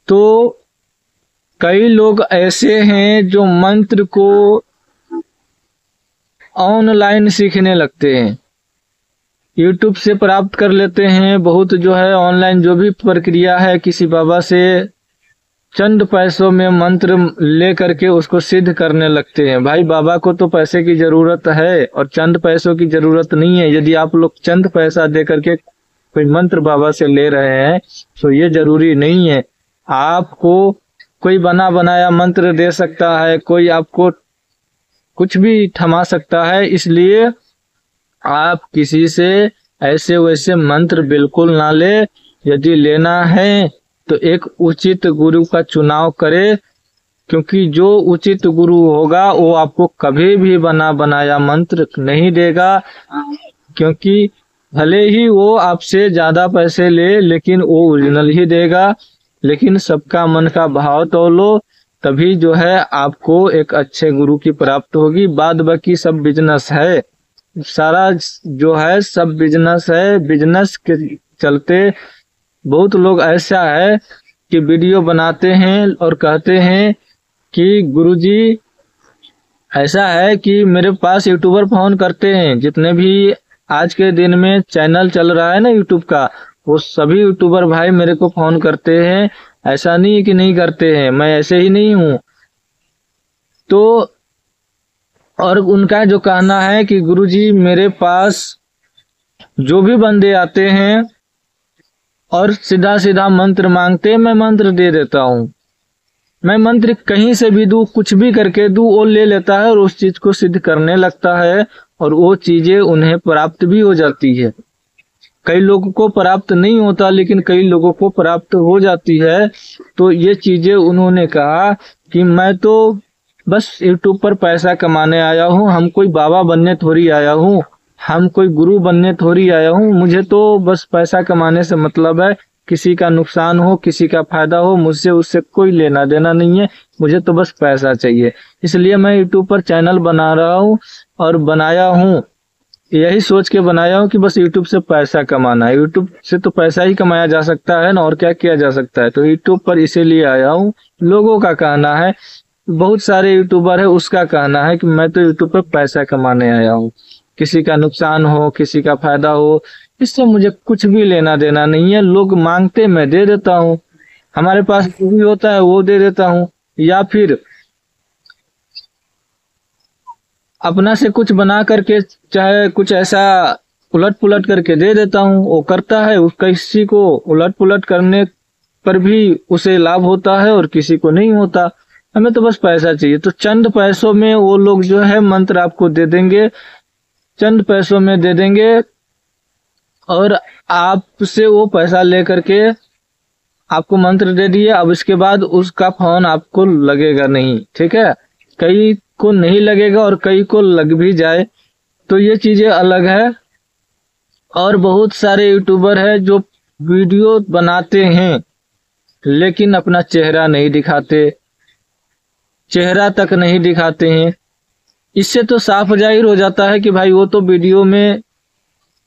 तो कई लोग ऐसे हैं जो मंत्र को ऑनलाइन सीखने लगते हैं, यूट्यूब से प्राप्त कर लेते हैं। बहुत जो है ऑनलाइन जो भी प्रक्रिया है, किसी बाबा से चंद पैसों में मंत्र ले करके उसको सिद्ध करने लगते हैं। भाई बाबा को तो पैसे की जरूरत है और चंद पैसों की जरूरत नहीं है। यदि आप लोग चंद पैसा दे करके कोई मंत्र बाबा से ले रहे हैं तो ये जरूरी नहीं है। आपको कोई बना बनाया मंत्र दे सकता है, कोई आपको कुछ भी थमा सकता है। इसलिए आप किसी से ऐसे वैसे मंत्र बिल्कुल ना ले। यदि लेना है तो एक उचित गुरु का चुनाव करे, क्योंकि जो उचित गुरु होगा वो आपको कभी भी बना बनाया मंत्र नहीं देगा। क्योंकि भले ही वो आपसे ज्यादा पैसे ले, लेकिन वो ओरिजिनल ही देगा। लेकिन सबका मन का भाव तोलो, तभी जो है आपको एक अच्छे गुरु की प्राप्त होगी। बाद बाकी सब बिजनेस है, सारा जो है सब बिजनेस है। बिजनेस के चलते बहुत लोग ऐसा है कि वीडियो बनाते हैं और कहते हैं कि गुरुजी ऐसा है कि मेरे पास यूट्यूबर फोन करते हैं, जितने भी आज के दिन में चैनल चल रहा है ना यूट्यूब का, वो सभी यूट्यूबर भाई मेरे को फोन करते हैं। ऐसा नहीं है कि नहीं करते हैं, मैं ऐसे ही नहीं हूँ। तो और उनका जो कहना है कि गुरुजी मेरे पास जो भी बंदे आते हैं और सीधा सीधा मंत्र मांगते, मैं मंत्र दे देता हूँ। मैं मंत्र कहीं से भी दूं, कुछ भी करके दूं, वो ले लेता है और उस चीज को सिद्ध करने लगता है और वो चीजें उन्हें प्राप्त भी हो जाती है। कई लोगों को प्राप्त नहीं होता, लेकिन कई लोगों को प्राप्त हो जाती है। तो ये चीजें उन्होंने कहा कि मैं तो बस यूट्यूब पर पैसा कमाने आया हूँ, हम कोई बाबा बनने थोड़ी आया हूँ, हम कोई गुरु बनने थोड़ी आया हूँ। मुझे तो बस पैसा कमाने से मतलब है। किसी का नुकसान हो, किसी का फायदा हो, मुझसे उससे कोई लेना देना नहीं है। मुझे तो बस पैसा चाहिए। इसलिए मैं यूट्यूब पर चैनल बना रहा हूँ और बनाया हूँ, यही सोच के बनाया हूँ कि बस यूट्यूब से पैसा कमाना है। यूट्यूब से तो पैसा ही कमाया जा सकता है ना, और क्या किया जा सकता है। तो यूट्यूब पर इसीलिए आया हूँ। लोगों का कहना है, बहुत सारे यूट्यूबर है, उसका कहना है कि मैं तो यूट्यूब पर पैसा कमाने आया हूँ। किसी का नुकसान हो, किसी का फायदा हो, इससे मुझे कुछ भी लेना देना नहीं है। लोग मांगते, मैं दे देता हूँ। हमारे पास जो भी होता है वो दे देता हूँ, या फिर अपना से कुछ बना करके, चाहे कुछ ऐसा उलट पुलट करके दे देता हूँ। वो करता है, किसी को उलट पुलट करने पर भी उसे लाभ होता है और किसी को नहीं होता। हमें तो बस पैसा चाहिए। तो चंद पैसों में वो लोग जो है मंत्र आपको दे देंगे, चंद पैसों में दे देंगे, और आपसे वो पैसा लेकर के आपको मंत्र दे दिए। अब इसके बाद उसका फोन आपको लगेगा नहीं, ठीक है। कई को नहीं लगेगा और कई को लग भी जाए, तो ये चीजें अलग है। और बहुत सारे यूट्यूबर है जो वीडियो बनाते हैं लेकिन अपना चेहरा नहीं दिखाते, चेहरा तक नहीं दिखाते हैं। इससे तो साफ जाहिर हो जाता है कि भाई वो तो वीडियो में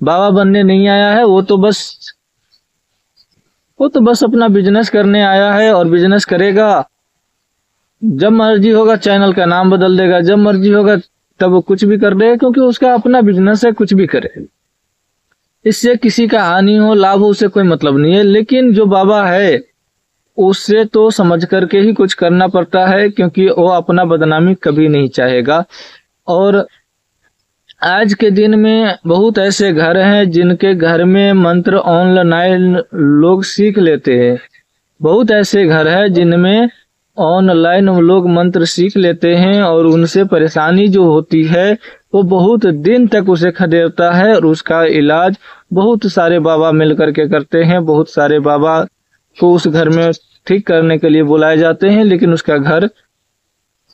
बाबा बनने नहीं आया है, वो तो बस अपना बिजनेस करने आया है और बिजनेस करेगा। जब मर्जी होगा चैनल का नाम बदल देगा, जब मर्जी होगा तब वो कुछ भी कर देगा, क्योंकि उसका अपना बिजनेस है, कुछ भी करे। इससे किसी का हानि हो लाभ हो उसे कोई मतलब नहीं है। लेकिन जो बाबा है उससे तो समझ करके ही कुछ करना पड़ता है, क्योंकि वो अपना बदनामी कभी नहीं चाहेगा। और आज के दिन में बहुत ऐसे घर हैं जिनके घर में मंत्र ऑनलाइन लोग सीख लेते हैं। बहुत ऐसे घर हैं जिनमें ऑनलाइन लोग मंत्र सीख लेते हैं और उनसे परेशानी जो होती है वो बहुत दिन तक उसे खदेड़ता है, और उसका इलाज बहुत सारे बाबा मिल करके करते हैं। बहुत सारे बाबा को उस घर में ठीक करने के लिए बुलाए जाते हैं, लेकिन उसका घर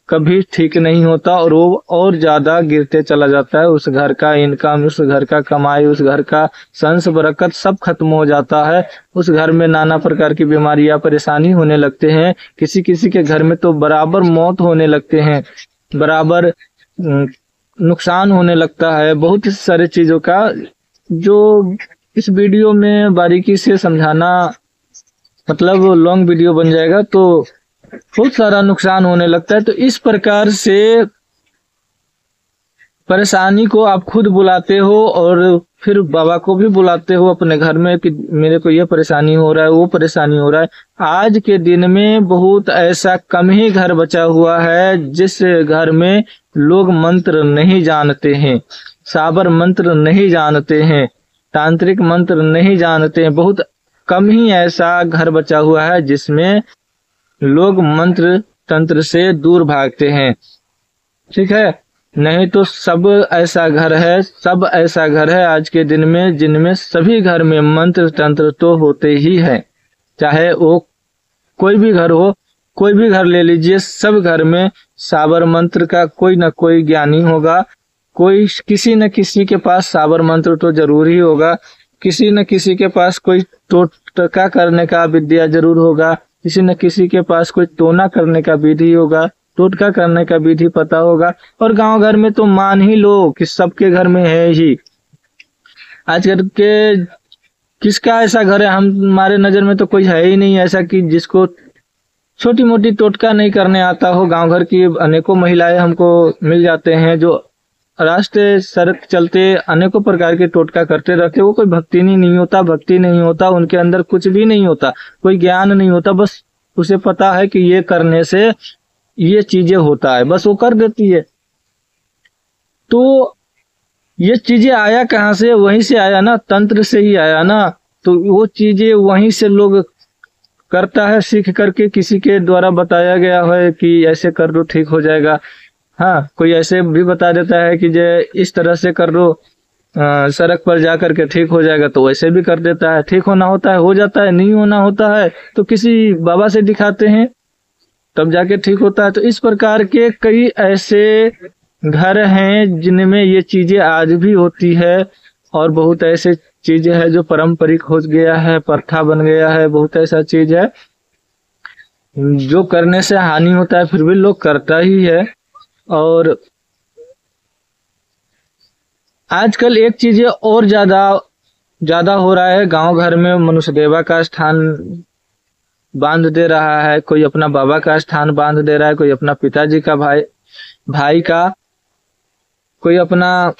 कभी ठीक नहीं होता और वो और ज्यादा गिरते चला जाता है। उस घर का इनकम, उस घर का कमाई, उस घर का संस बरकत सब खत्म हो जाता है। उस घर में नाना प्रकार की बीमारियां परेशानी होने लगते हैं। किसी किसी के घर में तो बराबर मौत होने लगते हैं, बराबर नुकसान होने लगता है। बहुत सारे चीजों का जो इस वीडियो में बारीकी से समझाना मतलब लॉन्ग वीडियो बन जाएगा, तो बहुत सारा नुकसान होने लगता है। तो इस प्रकार से परेशानी को आप खुद बुलाते हो और फिर बाबा को भी बुलाते हो अपने घर में कि मेरे को ये परेशानी हो रहा है, वो परेशानी हो रहा है। आज के दिन में बहुत ऐसा कम ही घर बचा हुआ है जिस घर में लोग मंत्र नहीं जानते हैं, साबर मंत्र नहीं जानते हैं, तांत्रिक मंत्र नहीं जानते हैं। बहुत कम ही ऐसा घर बचा हुआ है जिसमें लोग मंत्र तंत्र से दूर भागते हैं। ठीक है, नहीं तो सब ऐसा घर है, सब ऐसा घर है आज के दिन में जिनमें सभी घर में मंत्र तंत्र तो होते ही है। चाहे वो कोई भी घर हो, कोई भी घर ले लीजिए, सब घर में साबर मंत्र का कोई न कोई ज्ञानी होगा, कोई किसी न किसी के पास साबर मंत्र तो जरूर ही होगा, किसी न किसी के पास कोई टोटका करने का विद्या जरूर होगा, किसी न किसी के पास कोई टोना करने का विधि होगा, टोटका करने का विधि पता होगा। और गांव घर में तो मान ही लो कि सबके घर में है ही। आजकल के किसका ऐसा घर है, हमारे नजर में तो कोई है ही नहीं ऐसा कि जिसको छोटी मोटी टोटका नहीं करने आता हो। गांव घर की अनेकों महिलाएं हमको मिल जाते हैं जो रास्ते सड़क चलते अनेकों प्रकार के टोटका करते रहते। वो कोई भक्ति नहीं होता, भक्ति नहीं होता, उनके अंदर कुछ भी नहीं होता, कोई ज्ञान नहीं होता, बस उसे पता है कि ये करने से ये चीजें होता है, बस वो कर देती है। तो ये चीजें आया कहाँ से? वहीं से आया ना, तंत्र से ही आया ना। तो वो चीजें वहीं से लोग करता है सीख करके, किसी के द्वारा बताया गया है कि ऐसे कर दो ठीक हो जाएगा। हाँ, कोई ऐसे भी बता देता है कि जे इस तरह से कर दो सड़क पर जा करके ठीक हो जाएगा, तो वैसे भी कर देता है। ठीक होना होता है हो जाता है, नहीं होना होता है तो किसी बाबा से दिखाते हैं तब जाके ठीक होता है। तो इस प्रकार के कई ऐसे घर हैं जिनमें ये चीजें आज भी होती है, और बहुत ऐसे चीजें हैं जो पारंपरिक हो गया है, प्रथा बन गया है। बहुत ऐसा चीज है जो करने से हानि होता है फिर भी लोग करता ही है। और आजकल एक चीज और ज्यादा हो रहा है, गांव घर में मनुष्य देवा का स्थान बांध दे रहा है, कोई अपना बाबा का स्थान बांध दे रहा है, कोई अपना पिताजी का भाई का, कोई अपना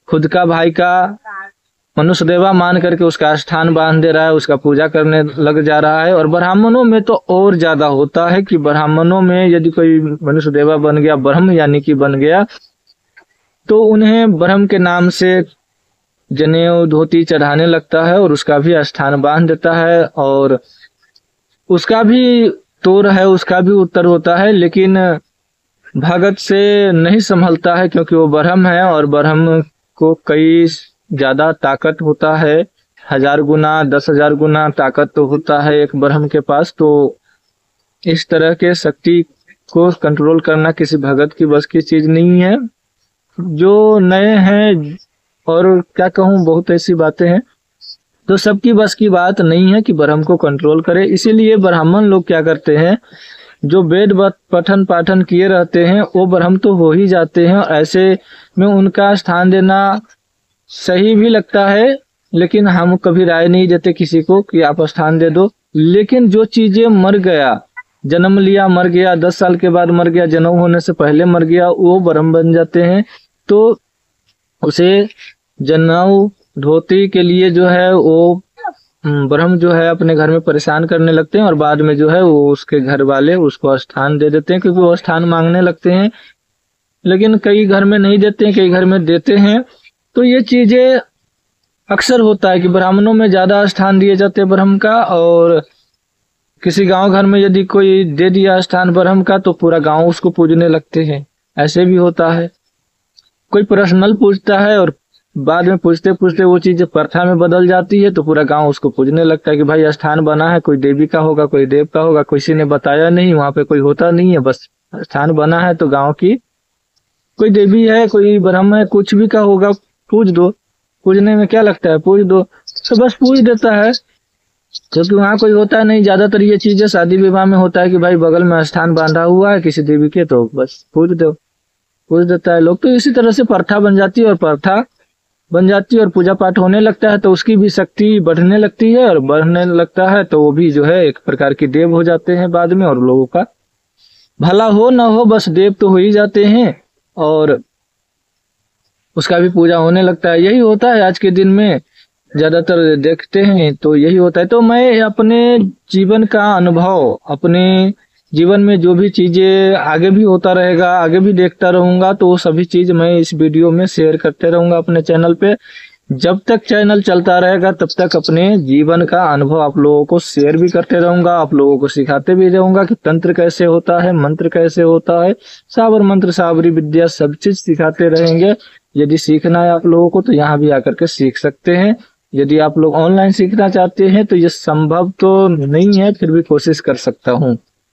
खुद का भाई का मनुष्य देवा मान करके उसका स्थान बांध दे रहा है, उसका पूजा करने लग जा रहा है। और ब्राह्मणों में तो और ज्यादा होता है कि ब्राह्मणों में यदि कोई मनुष्य देवा बन गया, ब्रह्म यानी कि बन गया, तो उन्हें ब्रह्म के नाम से जनेऊ धोती चढ़ाने लगता है और उसका भी स्थान बांध देता है, और उसका भी तोर है, उसका भी उत्तर होता है। लेकिन भगत से नहीं संभलता है क्योंकि वो ब्रह्म है, और ब्रह्म को कई ज्यादा ताकत होता है, 1000 गुना 10,000 गुना ताकत तो होता है एक ब्रह्म के पास। तो इस तरह के शक्ति को कंट्रोल करना किसी भगत की बस की चीज नहीं है। जो नए हैं, और क्या कहूँ, बहुत ऐसी बातें हैं, तो सबकी बस की बात नहीं है कि ब्रह्म को कंट्रोल करे। इसीलिए ब्राह्मण लोग क्या करते हैं, जो वेद पठन पाठन किए रहते हैं वो ब्रह्म तो हो ही जाते हैं, और ऐसे में उनका स्थान देना सही भी लगता है। लेकिन हम कभी राय नहीं देते किसी को कि आप स्थान दे दो। लेकिन जो चीजें मर गया, जन्म लिया मर गया, 10 साल के बाद मर गया, जन्म होने से पहले मर गया, वो ब्रह्म बन जाते हैं। तो उसे जनेऊ धोती के लिए जो है वो ब्रह्म जो है अपने घर में परेशान करने लगते हैं, और बाद में जो है वो उसके घर वाले उसको स्थान दे देते हैं, क्योंकि वो स्थान मांगने लगते हैं। लेकिन कई घर में नहीं देते हैं, कई घर में देते हैं। तो ये चीजें अक्सर होता है कि ब्राह्मणों में ज्यादा स्थान दिए जाते हैं ब्रह्म का, और किसी गांव घर में यदि कोई दे दिया स्थान ब्रह्म का तो पूरा गांव उसको पूजने लगते हैं। ऐसे भी होता है, कोई पर्सनल पूजता है और बाद में पूछते पूछते वो चीज प्रथा में बदल जाती है, तो पूरा गांव उसको पूजने लगता है कि भाई स्थान बना है, कोई देवी का होगा, कोई देव का होगा, किसी ने बताया नहीं, वहां पे कोई होता नहीं है, बस स्थान बना है तो गांव की कोई देवी है, कोई ब्रह्म है, कुछ भी का होगा, पूज दो। पूजने में क्या लगता है, पूज दो, तो बस पूज देता है, क्योंकि वहाँ कोई होता नहीं। ज्यादातर ये चीजें शादी विवाह में होता है कि भाई बगल में स्थान बांधा हुआ है किसी देवी के, तो बस पूज दो, पूज देता है लोग। तो इसी तरह से प्रथा बन जाती है, और प्रथा बन जाती है और पूजा पाठ होने लगता है तो उसकी भी शक्ति बढ़ने लगती है, और बढ़ने लगता है तो वो भी जो है एक प्रकार की देव हो जाते हैं बाद में, और लोगों का भला हो ना हो बस देव तो हो ही जाते हैं, और उसका भी पूजा होने लगता है। यही होता है आज के दिन में, ज्यादातर देखते हैं तो यही होता है। तो मैं अपने जीवन का अनुभव, अपने जीवन में जो भी चीजें आगे भी होता रहेगा, आगे भी देखता रहूंगा, तो वो सभी चीज मैं इस वीडियो में शेयर करते रहूंगा अपने चैनल पे। जब तक चैनल चलता रहेगा तब तक अपने जीवन का अनुभव आप लोगों को शेयर भी करते रहूंगा, आप लोगों को सिखाते भी रहूंगा कि तंत्र कैसे होता है, मंत्र कैसे होता है, साबर मंत्र साबरी विद्या सब चीज सिखाते रहेंगे। यदि सीखना है आप लोगों को तो यहाँ भी आकर के सीख सकते हैं। यदि आप लोग ऑनलाइन सीखना चाहते हैं तो ये संभव तो नहीं है, फिर भी कोशिश कर सकता हूँ।